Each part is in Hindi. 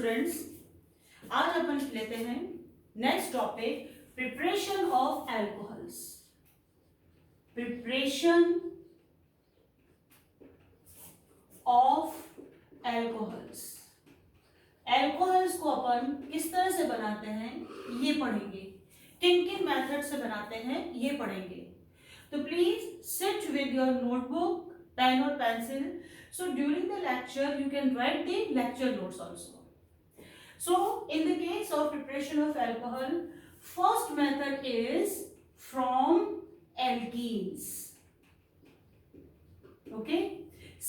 स्टूडेंट्स, आज अपन लेते हैं next topic preparation of alcohols. Preparation of alcohols. Alcohols को अपन किस तरह से बनाते हैं ये पढ़ेंगे, किन किन मेथड से बनाते हैं ये पढ़ेंगे। तो please sit with your notebook, pen और pencil. So during the lecture you can write the lecture notes also. So in the case of preparation of alcohol, first method is from alkenes. Okay.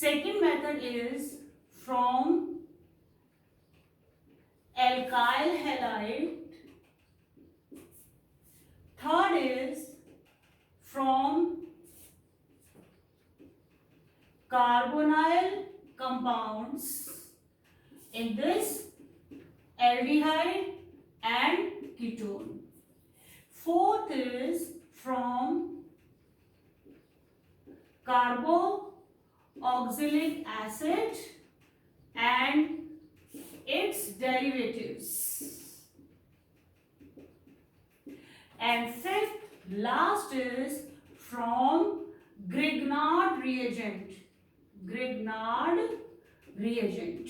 Second method is from alkyl halide. Third is from carbonyl compounds, in this aldehyde and ketone. Fourth is from carboxylic acid and its derivatives. And fifth, last is from Grignard reagent. Grignard reagent.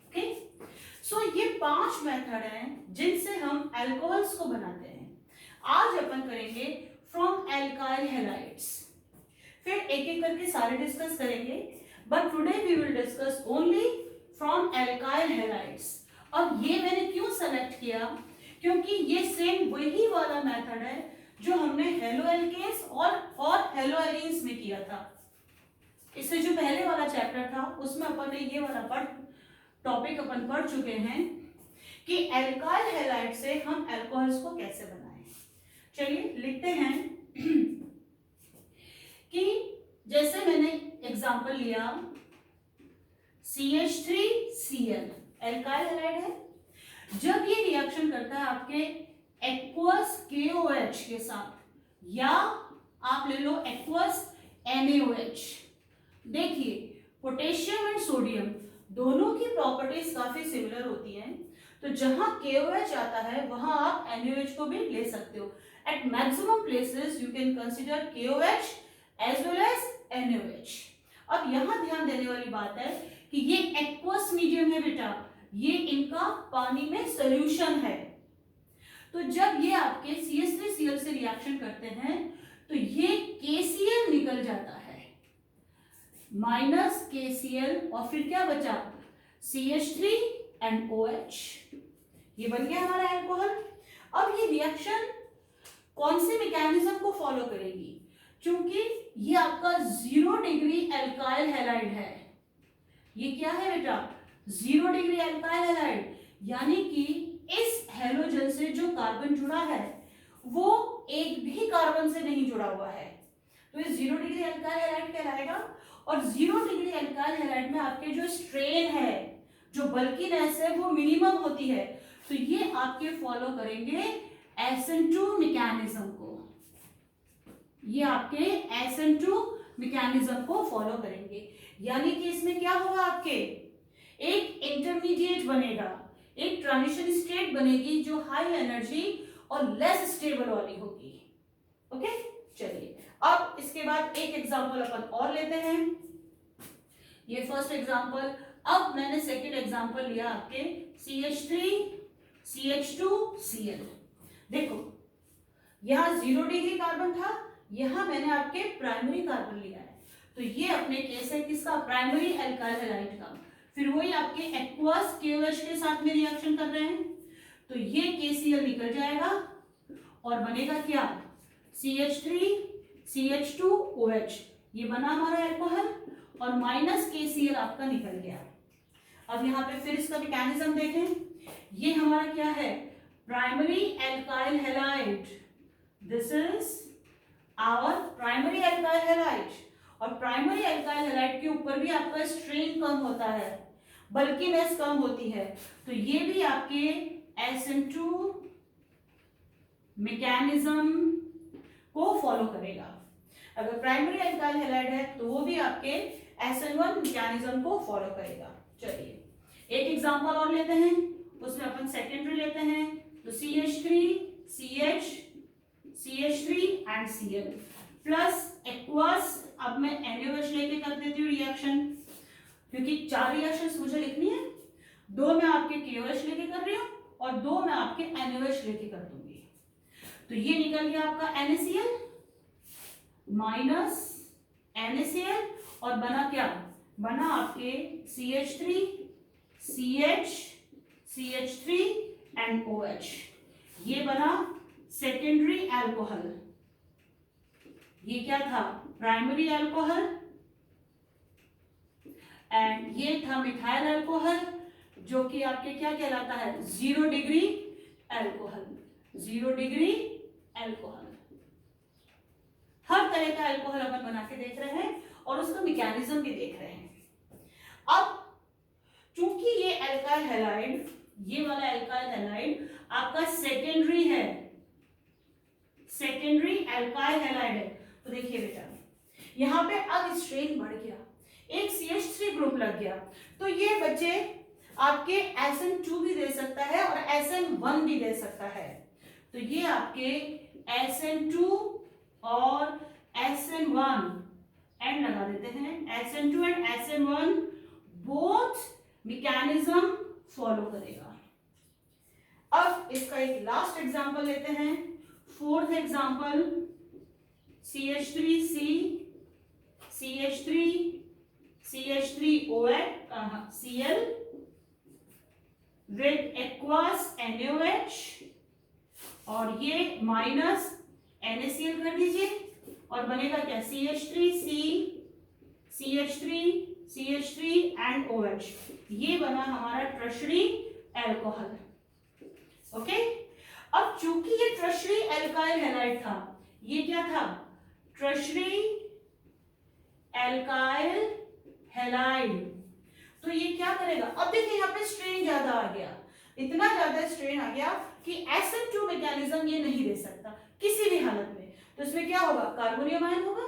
Okay, so ये 5 मेथड हैं जिनसे हम अल्कोहल्स को बनाते हैं। आज अपन करेंगे फ्रॉम एल्काइल हैलाइड्स, फिर एक एक करके सारे डिस्कस करेंगे, but today we will discuss only from alkyl halides. अब ये मैंने क्यों सेलेक्ट किया, क्योंकि ये सेम वही वाला मेथड है जो हमने हेलो एल्केन्स और हेलो एरीन्स में किया था। इससे जो पहले वाला चैप्टर था उसमें अपन ने ये वाला टॉपिक अपन पढ़ चुके हैं कि एल्काइल हैलाइड से हम अल्कोहल्स को कैसे बनाएं। चलिए लिखते हैं कि जैसे मैंने एग्जांपल लिया CH3Cl एल्काइल हैलाइड है। जब ये रिएक्शन करता है आपके एक्वस KOH के साथ, या आप ले लो एक्वस NaOH, देखिए पोटेशियम एंड सोडियम दोनों की प्रॉपर्टीज काफी सिमिलर होती हैं, तो जहां KOH आता है वहां आप NaOH को भी ले सकते हो। At maximum places you can consider KOH as well as NaOH। अब यहां ध्यान देने वाली बात है कि ये एक्वस मीडियम है बेटा, ये इनका पानी में सोल्यूशन है। तो जब ये आपके CH3Cl से रिएक्शन करते हैं तो ये KCl निकल जाता है, माइनस KCl, और फिर क्या बचा CH3 and OH। ये बन गया हमारा अल्कोहल। अब ये रिएक्शन कौन से मैकेनिज्म को फॉलो करेगी, क्योंकि ये आपका 0 डिग्री अल्काइल हैलाइड है। ये क्या है बेटा, 0 डिग्री अल्काइल हैलाइड, यानी कि इस हैलोजन से जो कार्बन जुड़ा है वो एक भी कार्बन से नहीं जुड़ा हुआ है, तो ये 0 डिग्री अल्काइल हैलाइड कहलाएगा। और 0 डिग्री अल्काइल हैलाइड में आपके जो स्ट्रेन है, जो बल्कीनेस है वो मिनिमम होती है, तो ये आपके फॉलो करेंगे SN2 मैकेनिज्म को। ये आपके SN2 मैकेनिज्म को फॉलो करेंगे, यानी कि इसमें क्या होगा, आपके एक इंटरमीडिएट बनेगा, एक ट्रांजिशन स्टेट बनेगी जो हाई एनर्जी और लेस स्टेबल वाली होगी। ओके, चलिए अब इसके बाद एक एग्जांपल अपन और लेते हैं। ये फर्स्ट एग्जांपल। अब मैंने सेकंड एग्जांपल लिया आपके CH3CH2Cl। देखो यहां 0 डिग्री कार्बन था, यहां मैंने आपके प्राइमरी कार्बन लिया है, तो ये अपने केस है किसका, प्राइमरी एल्काइल हैलाइड का। फिर वही आपके एक्वस KOH के साथ में रिएक्शन कर रहे हैं, तो ये KCl निकल जाएगा और बनेगा क्या, CH3CH2OH। ये बना हमारा अल्कोहल और माइनस KCl आपका निकल गया। अब यहाँ पे फिर इसका मैकेनिज्म देखें, ये हमारा क्या है, primary alkyl halide. This is our primary alkyl halide, और प्राइमरी एल्काइल हैलाइड के ऊपर भी आपका स्ट्रेन कम होता है, बल्कीनेस कम होती है, तो ये भी आपके SN2 मैकेनिज्म को फॉलो करेगा। अगर प्राइमरी एल्काइल हैलाइड है तो वो भी आपके SN1 मैकेनिज्म को फॉलो करेगा। चलिए एक एग्जांपल और लेते हैं, उसमें अपन सेकेंडरी लेते हैं। तो CH3 CH CH3 and Cl plus aqueous. अब मैं NaOH लेके कर देती हूँ रिएक्शन, क्योंकि 4 रिएक्शंस मुझे लिखनी है। 2 मैं आपके KOH लेके कर रही हूँ और 2 मैं आपके NaOH लेके कर दूंगी। तो ये निकल गया आपका NaCl माइनस NaCl और बना क्या, बना आपके CH3 CH CH3 and OH। ये बना सेकेंडरी एल्कोहल। ये क्या था, प्राइमरी एल्कोहल। एंड ये था मिथाइल एल्कोहल, जो कि आपके क्या कहलाता है, 0 डिग्री एल्कोहल। 0 degree alcohol. हर तरह का एल्कोहल अपन बना के देख रहे हैं और उसका मैकेनिज्म भी देख रहे हैं। अब चूंकि ये एल्काइल हैलाइड, ये वाला एल्काइल हैलाइड आपका सेकेंडरी है, सेकेंडरी एल्काइल हैलाइड है। तो देखिए बेटा, यहां पे अब स्ट्रेन बढ़ गया, एक CH3 ग्रुप लग गया, तो ये बच्चे आपके SN2 भी दे सकता है और SN1 भी दे सकता है। तो ये आपके SN2 और SN1 एंड लगा देते हैं। SN2 and SN1 both mechanism follow करेगा। अब इसका एक लास्ट एग्जांपल लेते हैं, fourth example. CH3C CH3 CH3OH Cl with aqueous NaOH और ये माइनस NaCl कर दीजिए और बनेगा क्या, CH3C CH3 एंड OH। ये बना हमारा टर्शरी एल्कोहल। ओके, अब चूंकि ये टर्शरी एल्काइल हैलाइड था, ये क्या था, टर्शरी एल्काइल हैलाइड। तो ये क्या करेगा, अब देखिए यहाँ पे स्ट्रेन ज्यादा आ गया, इतना ज्यादा स्ट्रेन आ गया कि SN2 मैकेनिज्म ये नहीं दे सकता किसी भी हालत में। तो इसमें क्या होगा, कार्बोनियम आयन होगा,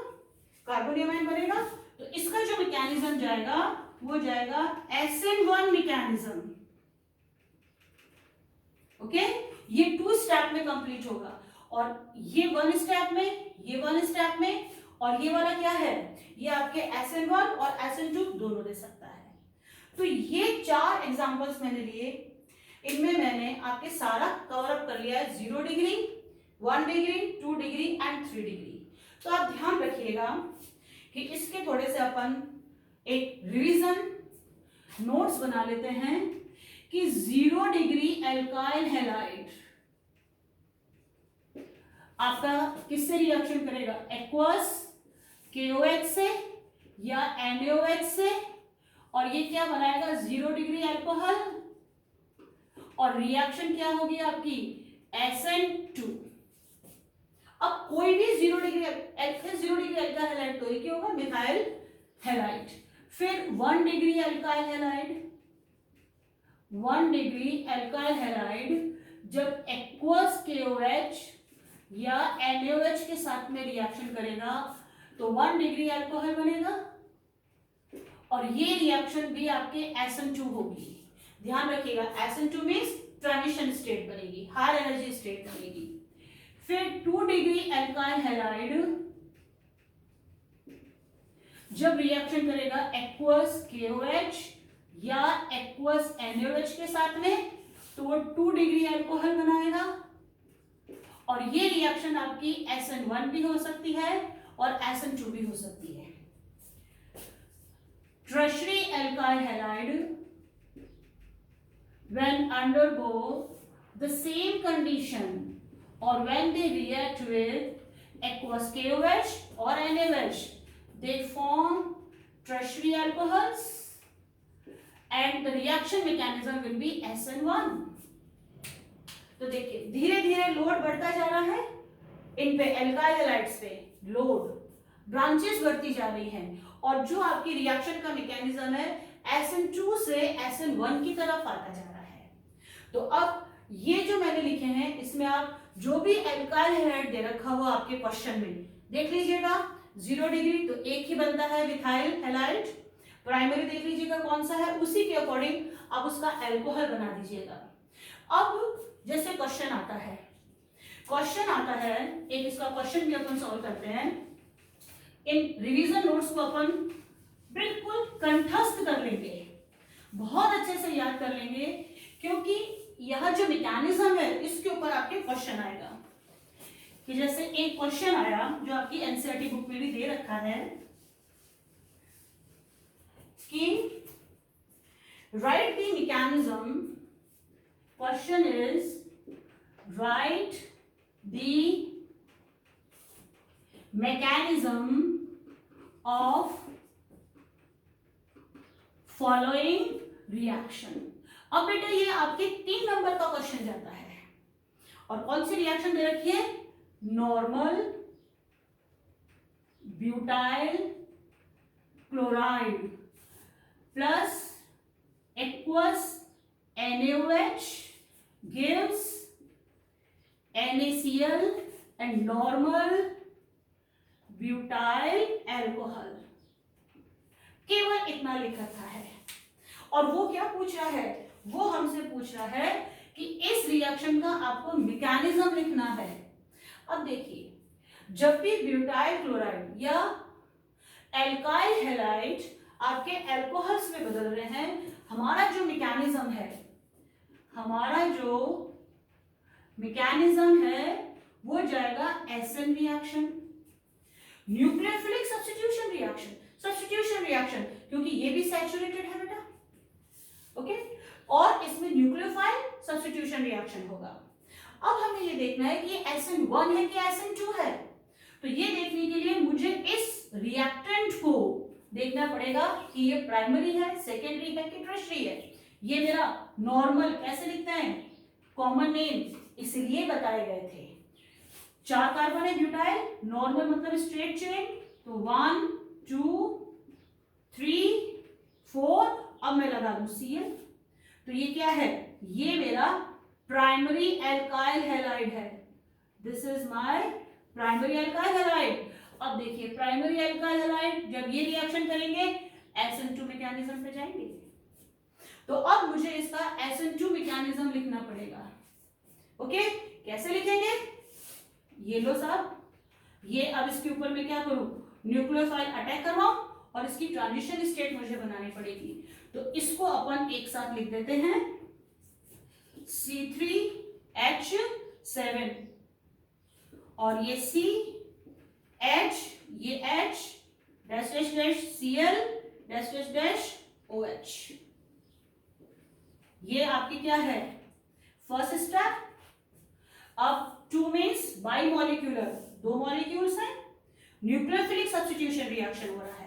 कार्बोनियम आयन बनेगा। तो इसका जो मैकेनिज्म जाएगा वो जाएगा SN1 मैकेनिज्म। ओके, ये 2 स्टेप में कंप्लीट होगा और ये 1 स्टेप में, ये 1 स्टेप में, और ये वाला क्या है, ये आपके SN1 और SN2 दोनों दे सकता है। तो ये 4 एग्जांपल्स मैंने लिए, इनमें मैंने आपके सारा कवर अप कर लिया है, 0 degree, 1 degree, 2 degree and 3 degree. तो आप ध्यान रखिएगा कि इसके थोड़े से अपन एक रिवीजन नोट्स बना लेते हैं कि 0 डिग्री एल्काइल हैलाइड आपका किससे रिएक्शन करेगा, एक्वस KOH से या NaOH से, और ये क्या बनाएगा, 0 डिग्री एल्कोहल, और रिएक्शन क्या होगी आपकी, SN2। अब कोई भी 0 डिग्री एल्काइल हैलाइड तो क्या होगा, मिथाइल हैलाइड। फिर 1 degree alkyl halide, 1 degree alkyl halide जब एक्वस KOH या NaOH के साथ में रिएक्शन करेगा तो 1 डिग्री अल्कोहल बनेगा और ये रिएक्शन भी आपके SN2 होगी। ध्यान रखिएगा, SN2 मींस ट्रांजिशन स्टेट बनेगी, हाई एनर्जी स्टेट बनेगी। फिर 2 डिग्री एल्काइल हैलाइड जब रिएक्शन करेगा एक्वस KOH या एक्वस NaOH के साथ में तो वो 2 डिग्री अल्कोहल बनाएगा और ये रिएक्शन आपकी SN1 भी हो सकती है और SN2 भी हो सकती है। Tertiary alkyl halide when undergo the same condition or when they react with aqueous KOH or NaOH, they form tertiary alcohols and the reaction mechanism will be SN1. तो देखिए धीरे धीरे लोड बढ़ता जा रहा है इन पे, एल्काइल हैलाइड्स पे लोड, ब्रांचेस बढ़ती जा रही हैं और जो आपकी रिएक्शन का मैकेनिज्म है SN2 से SN1 की तरफ आता जा रहा है। तो अब ये जो मैंने लिखे हैं इसमें आप जो भी एल्काइल हैलाइड दे रखा हो आपके क्वेश्चन में देख लीजिएगा। 0 डिग्री तो एक ही बनता है मिथाइल हैलाइड, प्राइमरी देख लीजिएगा कौन सा है, उसी के अकॉर्डिंग आप उसका एल्कोहल बना दीजिएगा। अब जैसे क्वेश्चन आता है, एक इसका क्वेश्चन भी अपन सॉल्व करते हैं। इन रिवीजन नोट्स को अपन बिल्कुल कंठस्थ कर लेंगे, बहुत अच्छे से याद कर लेंगे, क्योंकि यह जो मैकेनिज्म है इसके ऊपर आपके क्वेश्चन आएगा। कि जैसे एक क्वेश्चन आया जो आपकी एनसीईआरटी बुक में भी दे रखा है कि right the mechanism, question is right the mechanism of following reaction. अब बेटा ये आपके 3 नंबर का क्वेश्चन जाता है, और कौन सी रिएक्शन दे रखी है, normal butyl chloride plus aqueous NaOH gives NaCl and normal butyl alcohol. केवल इतना लिख रखा है, और वो क्या पूछ रहा है, वो हमसे पूछ रहा है कि इस रिएक्शन का आपको मैकेनिज्म लिखना है। अब देखिए, जब भी ब्यूटाइल क्लोराइड या एल्काइल हैलाइड आपके एल्कोहल्स में बदल रहे हैं, हमारा जो मैकेनिज्म है वो जाएगा SN reaction, nucleophilic substitution reaction, क्योंकि ये भी सैचुरेटेड है बेटा, ओके, और इसमें न्यूक्लियोफाइल सब्स्टिट्यूशन रिएक्शन होगा। अब हमें ये देखना है कि SN1 है कि SN2 है, तो ये देखने के लिए मुझे इस रिएक्टेंट को देखना पड़ेगा कि ये प्राइमरी है, सेकेंडरी है कि टर्शियरी है। ये मेरा नॉर्मल कैसे लिखते हैं, कॉमन नेम इसलिए बताए गए थे। 4 कार्बन है ब्यूटाइल, नॉर्मल मतलब स्ट्रेट चेन, तो 1 2 3 4, अब मैं लगा दूं Cl, तो ये क्या है, ये मेरा प्राइमरी एल्काइल हैलाइड है। This is my primary alkyl halide. अब देखिए प्राइमरी एल्काइल हैलाइड जब ये रिएक्शन करेंगे SN2 मैकेनिज्म पे जाएंगे, तो अब मुझे इसका SN2 मैकेनिज्म लिखना पड़ेगा। ओके, कैसे लिखेंगे, ये लो साहब, ये अब इसके ऊपर मैं क्या करूं, न्यूक्लियोफाइल अटैक करवाऊं, और इसकी ट्रांजिशन स्टेट मुझे बनानी पड़ेगी। तो इसको अपन एक साथ लिख देते हैं, C3H7, और ये C H, ये H dash dash dash Cl dash dash dash OH। ये आपकी क्या है, फर्स्ट स्टेप। अब 2 मीन्स बाई मॉलिक्यूलर, 2 मॉलिक्यूल्स हैं, न्यूक्लियोफिलिक सब्स्टिट्यूशन रिएक्शन हो रहा है।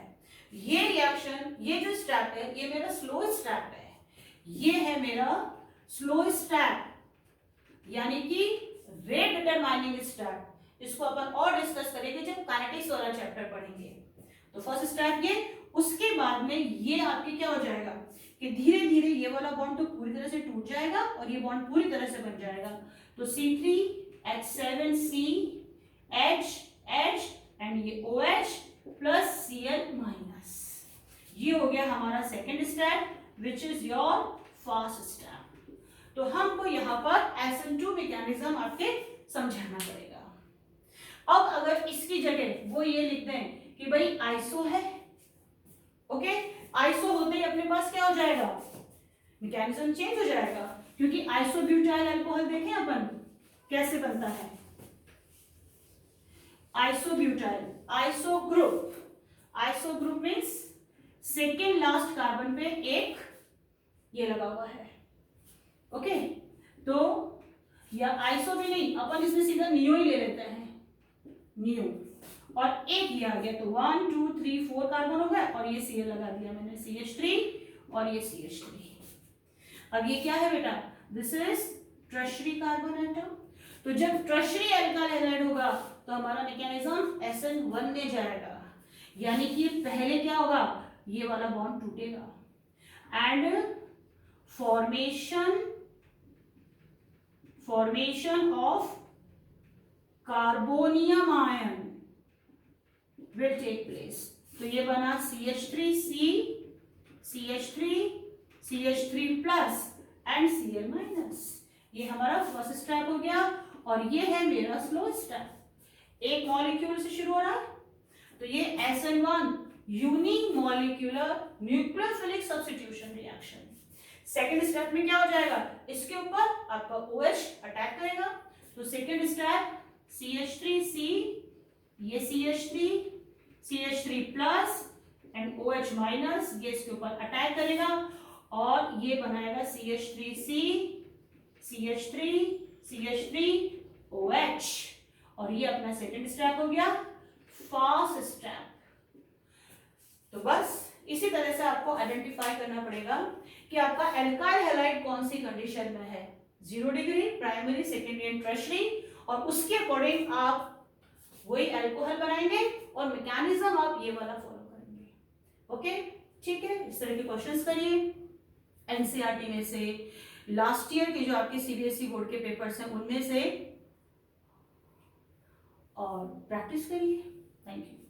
ये रिएक्शन, ये जो स्टेप है ये मेरा स्लो स्टेप है, ये है मेरा स्लो स्टेप, यानी कि रेट डिटरमाइनिंग स्टेप। इसको अपन और डिस्कस करेंगे जब काइनेटिक्स वाला चैप्टर पढ़ेंगे। तो फर्स्ट स्टेप ये, उसके बाद में ये आपके क्या हो जाएगा कि धीरे धीरे ये वाला बॉन्ड तो पूरी तरह से टूट जाएगा और ये बॉन्ड पूरी तरह से बन जाएगा। तो C3H7C H H एंड ये OH प्लस Cl माइनस, ये हो गया हमारा second step, which is your first step. तो हमको यहाँ पर SN2 मैकेनिज्म आपके समझाना पड़ेगा। अब अगर इसकी जगह वो ये लिख दें कि भाई आइसो है, ओके, आइसो होते ही अपने पास क्या हो जाएगा, मैकेनिज्म चेंज हो जाएगा, क्योंकि आइसोब्यूटाइल अल्कोहल देखें अपन कैसे बनता है, isobutyl, iso group means second last carbon पे एक ये लगा हुआ है, ओके, तो या आइसो भी नहीं, अपन इसमें सीधा नियो ही ले लेते हैं, नियो, और एक ये आ गया, तो 1 2 3 4 कार्बन हो गया, और ये Cl लगा दिया मैंने, CH3 और ये CH3। अब ये क्या है बेटा, this is tertiary carbon atom. तो जब टर्शियरी एल्काइल हैलाइड होगा तो हमारा मैकेनिज्म SN1 में जाएगा, यानी कि पहले क्या होगा, ये वाला बॉन्ड टूटेगा and formation of carbonium ion will take place. तो ये बना CH3C CH3 plus and Cl minus. ये हमारा फर्स्ट स्टेप हो गया और ये है मेरा स्लो स्टेप। एक मॉलिक्यूल से शुरू हो रहा है तो ये SN1 unimolecular nucleophilic substitution reaction. Second step में क्या हो जाएगा, इसके ऊपर आपका OH अटैक करेगा तो सेकेंड स्टेप CH3C, ये CH3 plus and OH minus, ये इसके ऊपर अटैक करेगा और ये बनाएगा CH3C, CH3OH और ये अपना सेकेंड स्टेप हो गया, फास्ट स्टेप। तो बस इसी तरह से आपको आइडेंटिफाई करना पड़ेगा कि आपका एल्काइल हैलाइड कौन सी कंडीशन में है, 0 degree, primary, secondary and tertiary, और उसके अकॉर्डिंग आप वही एल्कोहल बनाएंगे और मैकेनिज्म आप ये वाला फॉलो करेंगे। ओके, ठीक है, इस तरह के क्वेश्चंस करिए एनसीईआरटी में से, लास्ट ईयर के जो आपके सीबीएसई बोर्ड के पेपर्स हैं उनमें से, और प्रैक्टिस करिए। Thank you.